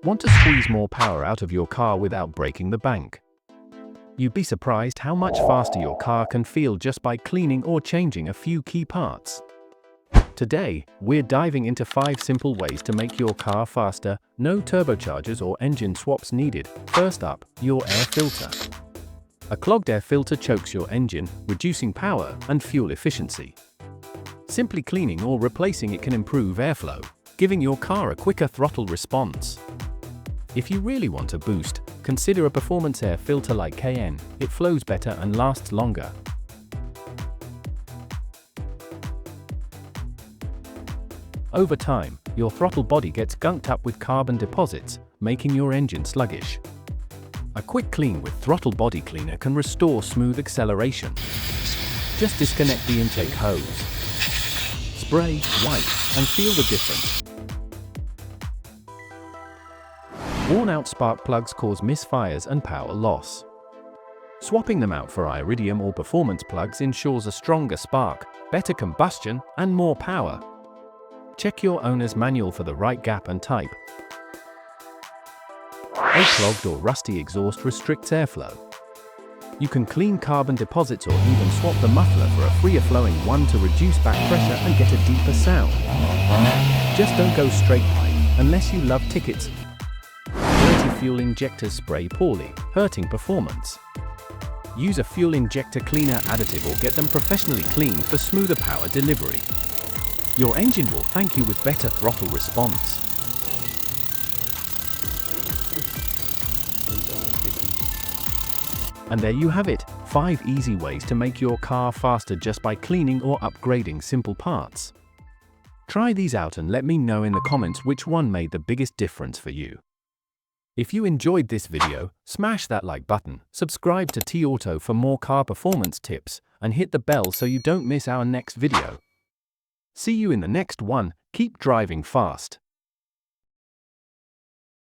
Want to squeeze more power out of your car without breaking the bank? You'd be surprised how much faster your car can feel just by cleaning or changing a few key parts. Today, we're diving into 5 simple ways to make your car faster, no turbochargers or engine swaps needed. First up, your air filter. A clogged air filter chokes your engine, reducing power and fuel efficiency. Simply cleaning or replacing it can improve airflow, giving your car a quicker throttle response. If you really want a boost, consider a performance air filter like KN. It flows better and lasts longer. Over time, your throttle body gets gunked up with carbon deposits, making your engine sluggish. A quick clean with throttle body cleaner can restore smooth acceleration. Just disconnect the intake hose. Spray, wipe, and feel the difference. Worn-out spark plugs cause misfires and power loss. Swapping them out for iridium or performance plugs ensures a stronger spark, better combustion, and more power. Check your owner's manual for the right gap and type. A clogged or rusty exhaust restricts airflow. You can clean carbon deposits or even swap the muffler for a freer flowing one to reduce back pressure and get a deeper sound. Just don't go straight pipe unless you love tickets. Dirty fuel injectors spray poorly, hurting performance. Use a fuel injector cleaner additive or get them professionally cleaned for smoother power delivery. Your engine will thank you with better throttle response. And there you have it, 5 easy ways to make your car faster just by cleaning or upgrading simple parts. Try these out and let me know in the comments which one made the biggest difference for you. If you enjoyed this video, smash that like button, subscribe to T-Auto for more car performance tips, and hit the bell so you don't miss our next video. See you in the next one. Keep driving fast.